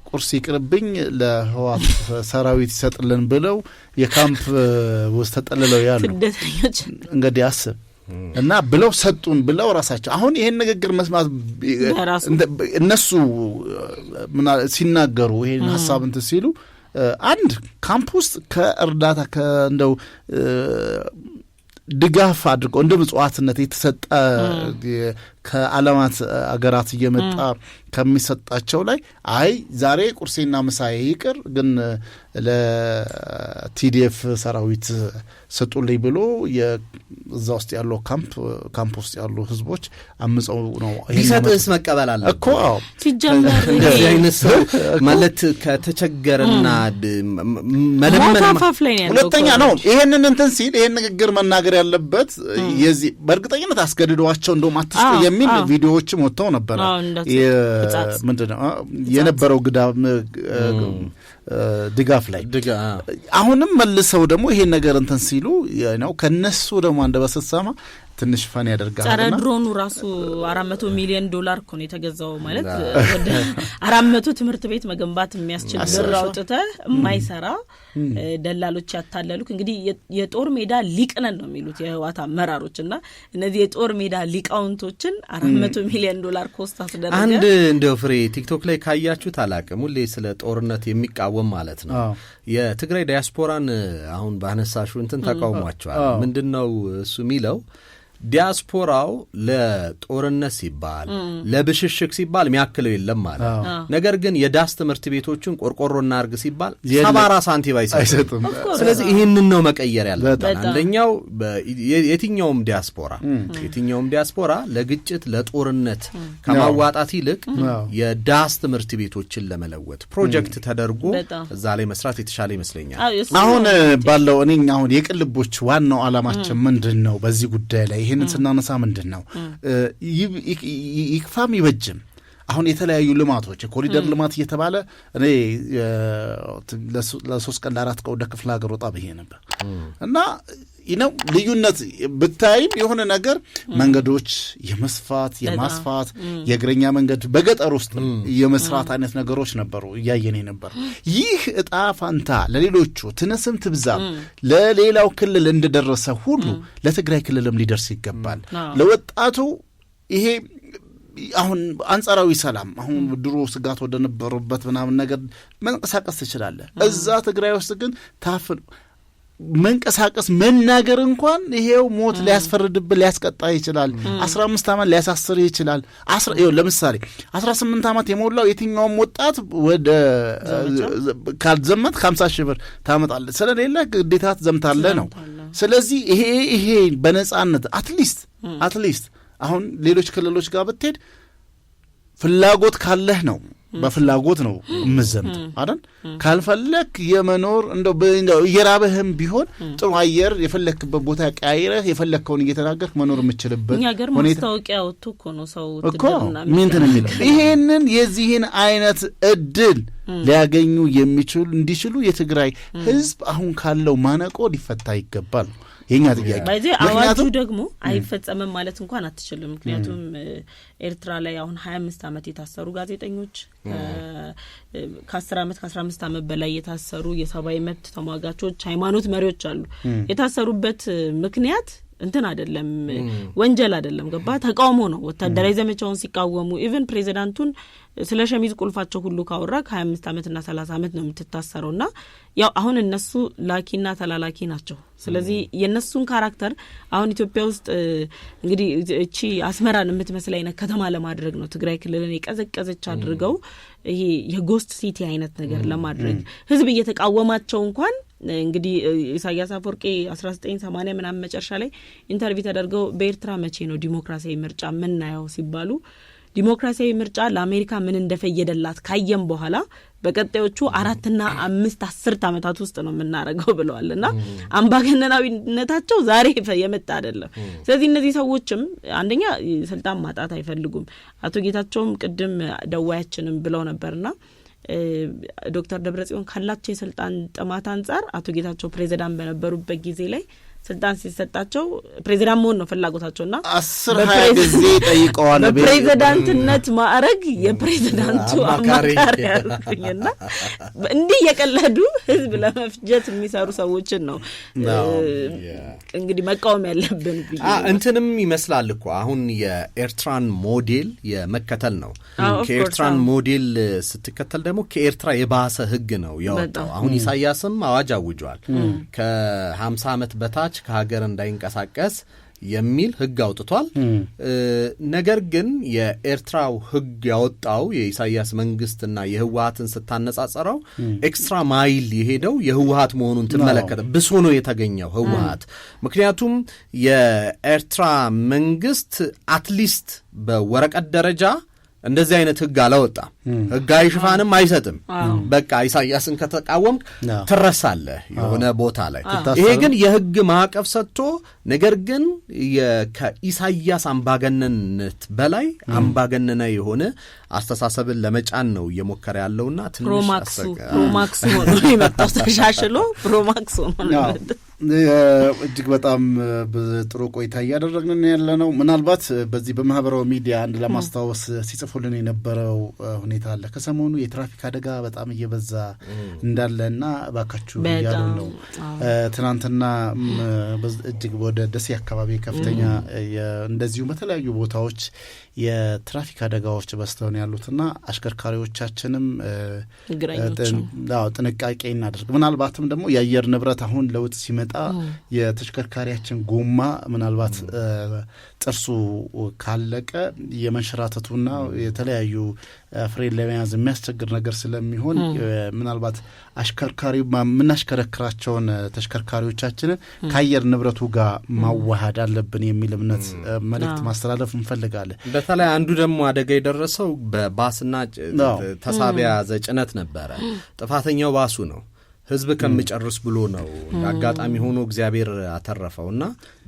ቁርስ ይቅርብኝ ለህወሓት ሰራዊት ይሰጥልን ብለው የካምፕ ውስጥ ተጠልለው ያሉ ስደተኞች እንግዲህ አስብ እና ብለው ሰጡን ብለው ራሳቸው አሁን ይሄን ንግግር መስማት እነሱ ሲናገሩ ይሄን ሐሳብ እንትን ሲሉ አንድ ካምፕ ውስጥ ከእርዳታ ከእንደው ድጋፍ አድርጎ እንደ ምጽዋትነት የተሰጠ ከዓለማት አገራት እየመጣ ከሚሰጣቸው ላይ አይ ዛሬ ቁርሴና ምሳዬ ይቅር ግን ለቲዲኤፍ ሰራዊት ሰጡልኝ ብሎ እዛ ውስጥ ያለው ካምፕ ውስጥ ያሉ ህዝቦች አምፀው ነው ቢሰጥስ መቀበል አለ እኮ ሲጀመር እንደዚህ አይነት ሰው ማለት ከተቸገረና መለመን ሁለተኛ ነው ይሄንን እንትን ሲል ይሄን ንግግር መናገር ያለበት የዚህ በእርግጠኝነት አስገድዷቸው እንደውም አትስጡ የሚል ቪዲዮዎችም ወጥተው ነበር ምንድነው የነበረው ድጋፍ ላይ አሁንም መልሰው ደግሞ ይሄን ነገር እንትን ሲሉ ነው ከነሱ ደግሞ አንደበሰሰማ ትንሽ ፈን ያደርጋል ጸረ ድሮኑ ራሱ 400 ሚሊዮን ዶላር እኮ ነው የተገዛው ማለት ወደ 400 ትምህርት ቤት መገንባት የሚያስችል ብር አውጥተህ የማይሰራ ደላሎች ያታለሉክ እንግዲህ የጦር ሜዳ ሊቅነን ነው የሚሉት የህዋት አመራሮችና እነዚህ የጦር ሜዳ ሊቃውንቶችን 400 ሚሊዮን ዶላር ኮስት አስደረገ አንድ እንደው ፍሬ ቲክቶክ ላይ ካያችሁት አላቀም ሁሌ ስለ ጦርነት የሚቃወም ማለት ነው የትግራይ ዲያስፖራን አሁን ባነሳሹ እንትን ተቃውሟቸዋል ምንድነው እሱ የሚለው ዲያስፖራው ለጦርነት ሲባል ለብሽሽቅ ሲባል የሚያክለው የለም ማለት ነገር ግን የዳስ ትምህርት ቤቶችን ቆርቆሮና አርግ ሲባል 70 ሳንቲም አይሰጥም ስለዚህ ይሄንን ነው መቀየር ያለበት አንደኛው የትኛውም ዲያስፖራ ለግጭት ለጦርነት ከማዋጣት ይልቅ የዳስ ትምህርት ቤቶችን ለመለወጥ ፕሮጀክት ተደርጎ እዛ ላይ መስራት የተሻለ ይመስለኛል አሁን ባለው እኔ አሁን የቅልቦች ዋናው አላማችን ምንድነው በዚህ ጉዳይ ላይ ይሄንን ስናነሳ ምንድነው ይክፋም ይበጅም አሁን የተለያዩ ልማቶች የኮሪደር ልማት እየተባለ እኔ ለሶስት ቀን ለአራት ቀን ወደ ክፍለ ሀገር ወጣ ብዬ ነበር እና ይነው ልዩነት ብታይም የሆነ ነገር መንገዶች የመስፋት የማስፋት የእግረኛ መንገድ በገጠር ውስጥ የመስራት አይነት ነገሮች ነበሩ ያየኔ ነበር ይህ እጣ ፋንታ ለሌሎቹ ትነስም ትብዛም ለሌላው ክልል እንደደረሰ ሁሉ ለትግራይ ክልልም ሊደርስ ይገባል ለወጣቱ ይሄ አሁን አንጻራዊ ሰላም አሁን ድሮ ስጋት ወደ ነበረበት ምናምን ነገር መንቀሳቀስ ትችላለህ እዛ ትግራይ ውስጥ ግን ታፍን መንቀሳቀስ መናገር እንኳን ይሄው ሞት ሊያስፈርድብ ሊያስቀጣ ይችላል 15 አመት ሊያሳስር ይችላል ለምሳሌ 18 አመት የሞላው የትኛውም ወጣት ወደ ካልዘመት 50 ሺህ ብር ታመጣለህ ስለሌለ ግዴታ ትዘምታለህ ነው ስለዚህ ይሄ በነጻነት አትሊስት አሁን ሌሎች ክልሎች ጋር ብትሄድ ፍላጎት ካለህ ነው በፍላጎት ነው ምዘምት አይደል ካልፈለክ የመኖር እንደው የራበህም ቢሆን ጥሩ አየር የፈለክበት ቦታ ቀያይረህ የፈለከውን እየተናገርክ መኖር የምትችልበት ነገር ማስታወቂያ ወጥቶ እኮ ነው ሰው ትደርና ምንድን ነው የሚለው ይሄንን የዚህን አይነት እድል ሊያገኙ እንዲችሉ የትግራይ ህዝብ አሁን ካለው ማነቆ ሊፈታ ይገባል የኛ ጥያቄ ባይዜ አዋጁ ደግሞ አይፈጸምም ማለት እንኳን አትችልም ምክንያቱም ኤርትራ ላይ አሁን 25 አመት የታሰሩ ጋዜጠኞች ከ10 አመት ከ15 አመት በላይ የታሰሩ የሰብአዊ መብት ተሟጋቾች ሃይማኖት መሪዎች አሉ የታሰሩበት ምክንያት እንትን አይደለም ወንጀል አይደለም ገባ ተቃውሞ ነው ወታደራዊ ዘመቻውን ሲቃወሙ ኢቭን ፕሬዚዳንቱን ስለ ሸሚዝ ቁልፋቸው ሁሉ ካወራ ከ25 አመትና 30 አመት ነው የምትታሰረውና ያው አሁን እነሱ ላኪና ተላላኪ ናቸው ስለዚህ የነሱን ካራክተር አሁን ኢትዮጵያ ውስጥ እንግዲህ እቺ አስመራን የምትመስል አይነት ከተማ ለማድረግ ነው ትግራይ ክልልን የቀዘቀዘች አድርገው ይሄ የጎስት ሲቲ አይነት ነገር ለማድረግ ህዝብ እየተቃወማቸው እንኳን እንግዲህ ኢሳያስ አፈወርቂ 1980 ምናምን መጨረሻ ላይ ኢንተርቪው ተደርገው በኤርትራ መቼ ነው ዲሞክራሲያዊ ምርጫ ምናየው ሲባሉ ዲሞክራሲያዊ ምርጫ ለአሜሪካ ምን እንደፈየደላት ካየም በኋላ በቀጣዮቹ 4 እና 5 10 አመታት ውስጥ ነው የምናረጋው ብለዋልና አምባገነናዊነታቸው ዛሬ የመጣ አይደለም ስለዚህ እነዚህ ሰዎችም አንደኛ ስልጣን ማጣት አይፈልጉም አቶ ጌታቸውም ቅድም ደዋያችንም ብለው ነበርና ዶክተር ደብረጽዮን ካላቸው የስልጣን ጥማት አንፃር አቶ ጌታቸው ፕሬዝዳንት በነበሩበት ጊዜ ላይ ስልጣን ሲሰጣቸው ፕሬዝዳንት መሆን ነው ፍላጎታቸውና 10 ጊዜ ጠይቀዋል በፕሬዝዳንትነት ማዕረግ የፕሬዝዳንቱ አማካሪ ያሉኝና እንዲህ የቀለዱ ህዝብ ለመፍጀት የሚሰሩ ሰዎችን ነው እንግዲህ መቃወም ያለብን እንትንም ይመስላል እኮ አሁን የኤርትራን ሞዴል የመከተል ነው ከኤርትራን ሞዴል ስትከተል ደግሞ ከኤርትራ የባሰ ህግ ነው ያወጣው አሁን ኢሳያስም አዋጅ አውጇል ከ50 አመት በታች ከሀገር እንዳይንቀሳቀስ የሚል ህግ አውጥቷል። ነገር ግን የኤርትራው ህግ ያወጣው የኢሳያስ መንግስትና የህወሓትን ስታነጻጸረው ኤክስትራ ማይል የሄደው የህወሓት መሆኑን ትመለከተ ብሶ ነው የተገኘው ህወሓት። ምክንያቱም የኤርትራ መንግስት አትሊስት በወረቀት ደረጃ እንደዚህ አይነት ህግ አላወጣም። ህጋዊ ሽፋንም አይሰጥም። በቃ ኢሳያስን ከተቃወምክ ትረሳለህ የሆነ ቦታ ላይ። ይሄ ግን የህግ ማዕቀፍ ሰጥቶ ነገር ግን ከኢሳያስ አምባገነንነት በላይ አምባገነና የሆነ አስተሳሰብን ለመጫን ነው እየሞከረ ያለውና ትንሽ ፕሮማክስ ሆኖ የመጣው ተሻሽሎ ፕሮማክስ ሆኖ እጅግ በጣም ጥሩ ቆይታ እያደረግን ያለነው። ምናልባት በዚህ በማህበራዊ ሚዲያ አንድ ለማስታወስ ሲጽፉልን የነበረው ሁኔታ አለ። ከሰሞኑ የትራፊክ አደጋ በጣም እየበዛ እንዳለና ባካችሁ እያሉ ነው። ትናንትና እጅግ ወደ ደሴ አካባቢ ከፍተኛ እንደዚሁ በተለያዩ ቦታዎች የትራፊክ አደጋዎች በስተው ነው ያሉትና አሽከርካሪዎቻችንም ጥንቃቄ እናድርግ። ምናልባትም ደግሞ የአየር ንብረት አሁን ለውጥ ሲመጣ የተሽከርካሪያችን ጎማ ምናልባት ጥርሱ ካለቀ የመንሸራተቱና የተለያዩ ፍሬን ለመያዝ የሚያስቸግር ነገር ስለሚሆን ምናልባት አሽከርካሪው የምናሽከረክራቸውን ተሽከርካሪዎቻችንን ከአየር ንብረቱ ጋር ማዋሃድ አለብን የሚል እምነት መልእክት ማስተላለፍ እንፈልጋለን። በተለይ አንዱ ደግሞ አደጋ የደረሰው በባስና ተሳቢያ ጭነት ነበረ። ጥፋተኛው ባሱ ነው። ህዝብ ከምጨርስ ብሎ ነው። አጋጣሚ ሆኖ እግዚአብሔር አተረፈውና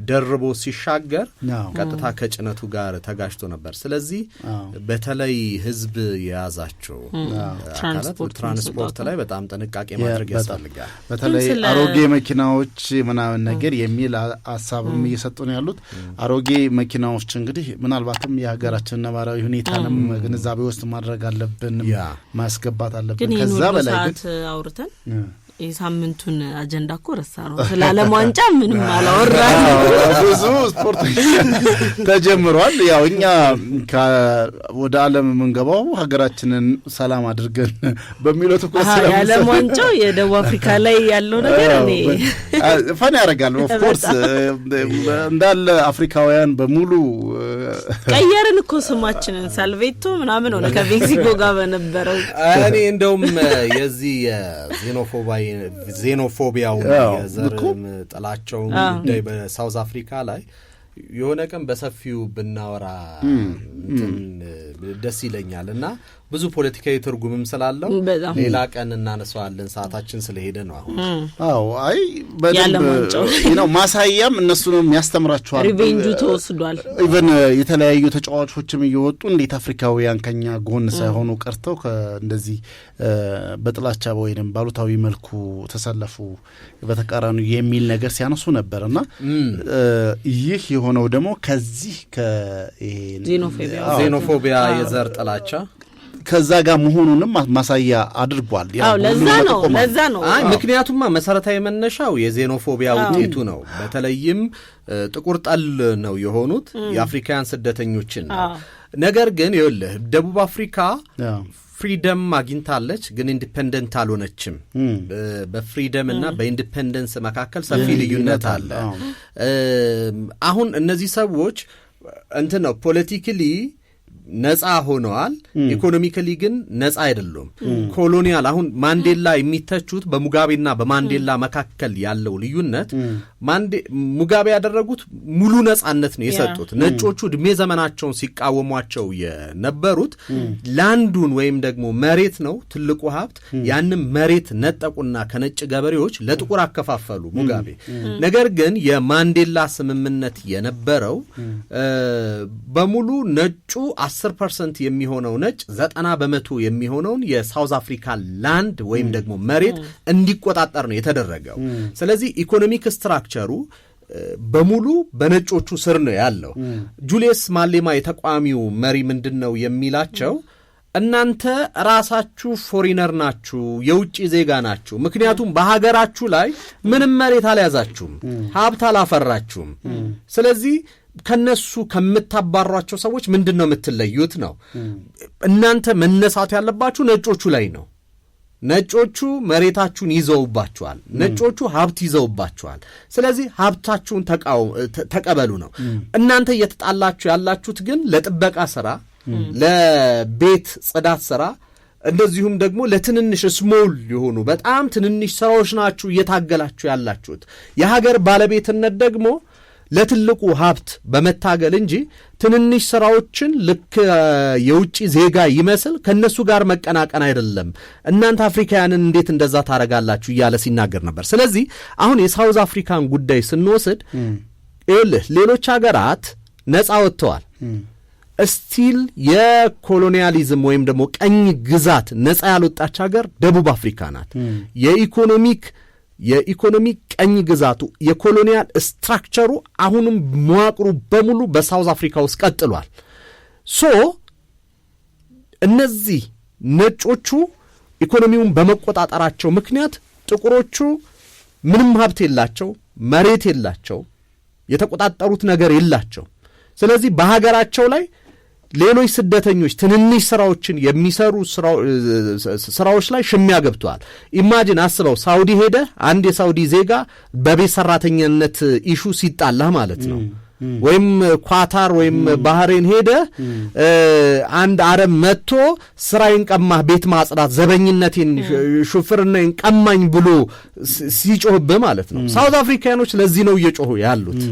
ደርቦ ሲሻገር ቀጥታ ከጭነቱ ጋር ተጋጭቶ ነበር። ስለዚህ በተለይ ህዝብ የያዛቸው ትራንስፖርት ላይ በጣም ጥንቃቄ ማድረግ ያስፈልጋል። በተለይ አሮጌ መኪናዎች ምናምን ነገር የሚል ሀሳብም እየሰጡ ነው ያሉት። አሮጌ መኪናዎች እንግዲህ ምናልባትም የሀገራችን ነባራዊ ሁኔታንም ግንዛቤ ውስጥ ማድረግ አለብን፣ ማስገባት አለብን። ከዛ በላይ ግን አውርተን የሳምንቱን አጀንዳ እኮ ረሳ ነው። ስለ ዓለም ዋንጫ ምንም አላወራንም። ብዙ ስፖርት ተጀምሯል። ያው እኛ ወደ ዓለም የምንገባው ሀገራችንን ሰላም አድርገን በሚለው ትኩረት ስለምንሰራ የዓለም ዋንጫው የደቡብ አፍሪካ ላይ ያለው ነገር እኔ ፈን ያደርጋል። ኦፍ ኮርስ እንዳለ አፍሪካውያን በሙሉ ቀየርን እኮ ስማችንን ሳልቬቶ ምናምን ሆነ ከሜክሲኮ ጋር በነበረው። እኔ እንደውም የዚህ ዜኖፎቢያውን የዘር ጥላቸውን ጉዳይ በሳውዝ አፍሪካ ላይ የሆነ ቀን በሰፊው ብናወራ ደስ ይለኛል እና ብዙ ፖለቲካዊ ትርጉምም ስላለው ሌላ ቀን እናነሳዋለን። ሰዓታችን ስለሄደ ነው አሁን። አይ በደንብ ነው ማሳያም እነሱንም ያስተምራቸዋል። ሪቬንጁ ተወስዷል። ኢቨን የተለያዩ ተጫዋቾችም እየወጡ እንዴት አፍሪካውያን ከኛ ጎን ሳይሆኑ ቀርተው እንደዚህ በጥላቻ ወይንም ባሉታዊ መልኩ ተሰለፉ በተቃራኒ የሚል ነገር ሲያነሱ ነበርና ይህ የሆነው ደግሞ ከዚህ ዜኖፎቢያ የዘር ጥላቻ ከዛ ጋር መሆኑንም ማሳያ አድርጓል። ለዛ ነው ምክንያቱም መሰረታዊ መነሻው የዜኖፎቢያ ውጤቱ ነው። በተለይም ጥቁር ጠል ነው የሆኑት የአፍሪካውያን ስደተኞችን ነው። ነገር ግን ይኸውልህ ደቡብ አፍሪካ ፍሪደም አግኝታለች፣ ግን ኢንዲፔንደንት አልሆነችም። በፍሪደም እና በኢንዲፔንደንስ መካከል ሰፊ ልዩነት አለ። አሁን እነዚህ ሰዎች እንትን ነው ፖለቲካሊ ነጻ ሆነዋል፣ ኢኮኖሚካሊ ግን ነጻ አይደሉም። ኮሎኒያል አሁን ማንዴላ የሚተቹት በሙጋቤና በማንዴላ መካከል ያለው ልዩነት ሙጋቤ ያደረጉት ሙሉ ነጻነት ነው የሰጡት። ነጮቹ እድሜ ዘመናቸውን ሲቃወሟቸው የነበሩት ላንዱን ወይም ደግሞ መሬት ነው ትልቁ ሀብት። ያንም መሬት ነጠቁና ከነጭ ገበሬዎች ለጥቁር አከፋፈሉ ሙጋቤ። ነገር ግን የማንዴላ ስምምነት የነበረው በሙሉ ነጩ 10% የሚሆነው ነጭ 90% የሚሆነውን የሳውዝ አፍሪካ ላንድ ወይም ደግሞ መሬት እንዲቆጣጠር ነው የተደረገው። ስለዚህ ኢኮኖሚክ ስትራክቸሩ በሙሉ በነጮቹ ስር ነው ያለው። ጁሊየስ ማሌማ የተቋሚው መሪ ምንድነው የሚላቸው? እናንተ ራሳችሁ ፎሪነር ናችሁ፣ የውጭ ዜጋ ናችሁ። ምክንያቱም በሀገራችሁ ላይ ምንም መሬት አልያዛችሁም፣ ሀብት አላፈራችሁም። ስለዚህ ከነሱ ከምታባሯቸው ሰዎች ምንድነው የምትለዩት ነው። እናንተ መነሳት ያለባችሁ ነጮቹ ላይ ነው። ነጮቹ መሬታችሁን ይዘውባችኋል፣ ነጮቹ ሀብት ይዘውባችኋል። ስለዚህ ሀብታችሁን ተቀበሉ ነው። እናንተ እየተጣላችሁ ያላችሁት ግን ለጥበቃ ስራ፣ ለቤት ጽዳት ስራ፣ እንደዚሁም ደግሞ ለትንንሽ ስሞል የሆኑ በጣም ትንንሽ ስራዎች ናችሁ እየታገላችሁ ያላችሁት። የሀገር ባለቤትነት ደግሞ ለትልቁ ሀብት በመታገል እንጂ ትንንሽ ስራዎችን ልክ የውጭ ዜጋ ይመስል ከነሱ ጋር መቀናቀን አይደለም። እናንተ አፍሪካውያንን እንዴት እንደዛ ታረጋላችሁ እያለ ሲናገር ነበር። ስለዚህ አሁን የሳውዝ አፍሪካን ጉዳይ ስንወስድ ሌሎች ሀገራት ነፃ ወጥተዋል። ስቲል የኮሎኒያሊዝም ወይም ደግሞ ቀኝ ግዛት ነፃ ያልወጣች ሀገር ደቡብ አፍሪካ ናት። የኢኮኖሚ ቀኝ ግዛቱ የኮሎኒያል ስትራክቸሩ አሁንም መዋቅሩ በሙሉ በሳውዝ አፍሪካ ውስጥ ቀጥሏል። እነዚህ ነጮቹ ኢኮኖሚውን በመቆጣጠራቸው ምክንያት ጥቁሮቹ ምንም ሀብት የላቸው፣ መሬት የላቸው፣ የተቆጣጠሩት ነገር የላቸው። ስለዚህ በሀገራቸው ላይ ሌሎች ስደተኞች ትንንሽ ስራዎችን የሚሰሩ ስራዎች ላይ ሽሚያ ገብተዋል። ኢማጂን አስበው፣ ሳውዲ ሄደ አንድ የሳውዲ ዜጋ በቤት ሰራተኛነት ኢሹ ሲጣላ ማለት ነው። ወይም ኳታር ወይም ባህሬን ሄደ አንድ አረብ መጥቶ ስራዬን ቀማህ፣ ቤት ማጽዳት፣ ዘበኝነቴን፣ ሹፍርናዬን ቀማኝ ብሎ ሲጮህብህ ማለት ነው። ሳውዝ አፍሪካኖች ለዚህ ነው እየጮሁ ያሉት።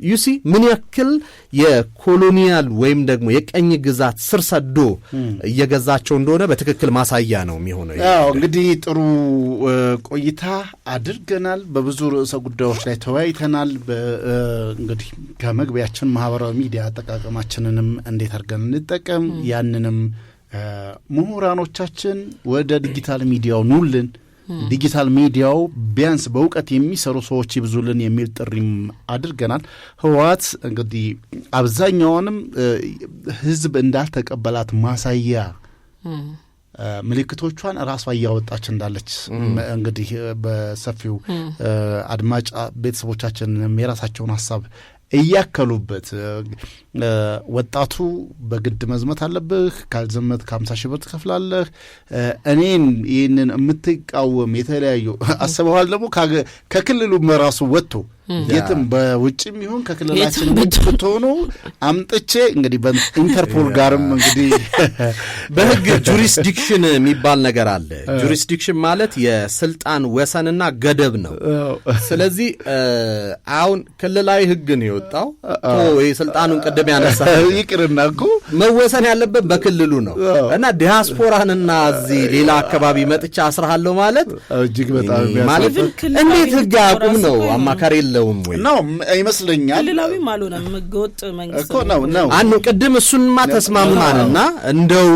ዩሲ ምን ያክል የኮሎኒያል ወይም ደግሞ የቀኝ ግዛት ስር ሰዶ እየገዛቸው እንደሆነ በትክክል ማሳያ ነው የሚሆነው። ያው እንግዲህ ጥሩ ቆይታ አድርገናል። በብዙ ርዕሰ ጉዳዮች ላይ ተወያይተናል። እንግዲህ ከመግቢያችን ማህበራዊ ሚዲያ አጠቃቀማችንንም እንዴት አድርገን እንጠቀም፣ ያንንም ምሁራኖቻችን ወደ ዲጂታል ሚዲያው ኑልን፣ ዲጂታል ሚዲያው ቢያንስ በእውቀት የሚሰሩ ሰዎች ይብዙልን የሚል ጥሪም አድርገናል። ህወሓት እንግዲህ አብዛኛውንም ህዝብ እንዳልተቀበላት ማሳያ ምልክቶቿን ራሷ እያወጣች እንዳለች እንግዲህ በሰፊው አድማጭ ቤተሰቦቻችንም የራሳቸውን ሀሳብ እያከሉበት ወጣቱ በግድ መዝመት አለብህ፣ ካልዘመት ከ50 ሺህ ብር ትከፍላለህ፣ እኔን ይህንን የምትቃወም የተለያዩ አስበዋል። ደግሞ ከክልሉ መራሱ ወጥቶ የትም በውጭም ይሁን ከክልላችን ውጭ ብትሆኑ አምጥቼ እንግዲህ በኢንተርፖል ጋርም እንግዲህ በህግ ጁሪስዲክሽን የሚባል ነገር አለ። ጁሪስዲክሽን ማለት የስልጣን ወሰንና ገደብ ነው። ስለዚህ አሁን ክልላዊ ህግ ነው የወጣው። ይሄ ስልጣኑን ቅድም ያነሳ ይቅርና እኮ መወሰን ያለበት በክልሉ ነው እና ዲያስፖራንና እዚህ ሌላ አካባቢ መጥቻ አስራለሁ ማለት እጅግ በጣም ማለት እንዴት ህግ አቁም ነው አማካሪ የለውም ወይ ነው ይመስለኛል። ክልላዊም አልሆነም ህገወጥ መንግስት እኮ ነው አንዱ ቅድም እሱንማ ተስማምተናልና እንደው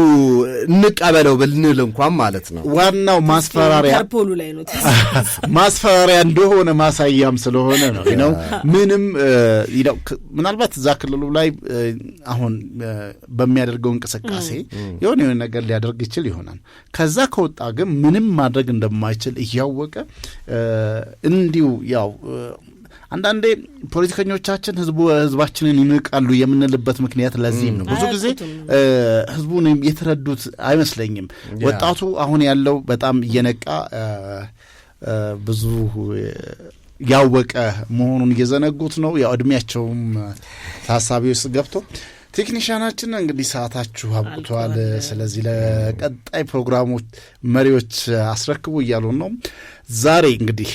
እንቀበለው ብንል እንኳን ማለት ነው ዋናው ማስፈራሪያ ኢንተርፖሉ ላይ ነው ማስፈራሪያ እንደሆነ ማሳያም ስለሆነ ነው ምንም ይለው ምናልባት እዛ ክልሉ ላይ አሁን በሚያደርገው እንቅስቃሴ የሆነ ነገር ሊያደርግ ይችል ይሆናል። ከዛ ከወጣ ግን ምንም ማድረግ እንደማይችል እያወቀ እንዲሁ ያው አንዳንዴ ፖለቲከኞቻችን ህዝባችንን ይንቃሉ የምንልበት ምክንያት ለዚህም ነው። ብዙ ጊዜ ህዝቡን የተረዱት አይመስለኝም። ወጣቱ አሁን ያለው በጣም እየነቃ ብዙ ያወቀ መሆኑን እየዘነጉት ነው። ያው እድሜያቸውም ታሳቢ ውስጥ ገብቶ ቴክኒሻናችን እንግዲህ ሰዓታችሁ አብቅቷል፣ ስለዚህ ለቀጣይ ፕሮግራሞች መሪዎች አስረክቡ እያሉ ነው። ዛሬ እንግዲህ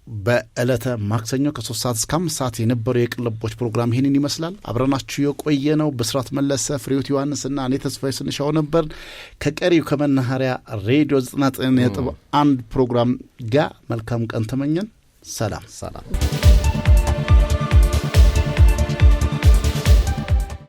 በዕለተ ማክሰኞ ከ3 ሰዓት እስከ 5 ሰዓት የነበረው የቅልቦች ፕሮግራም ይህንን ይመስላል። አብረናችሁ የቆየ ነው ብስራት መለሰ፣ ፍሬዎት ዮሐንስና እኔ ተስፋዬ ስንሻው ነበር። ከቀሪው ከመናኸሪያ ሬዲዮ 99.1 ፕሮግራም ጋር መልካም ቀን ተመኘን። ሰላም።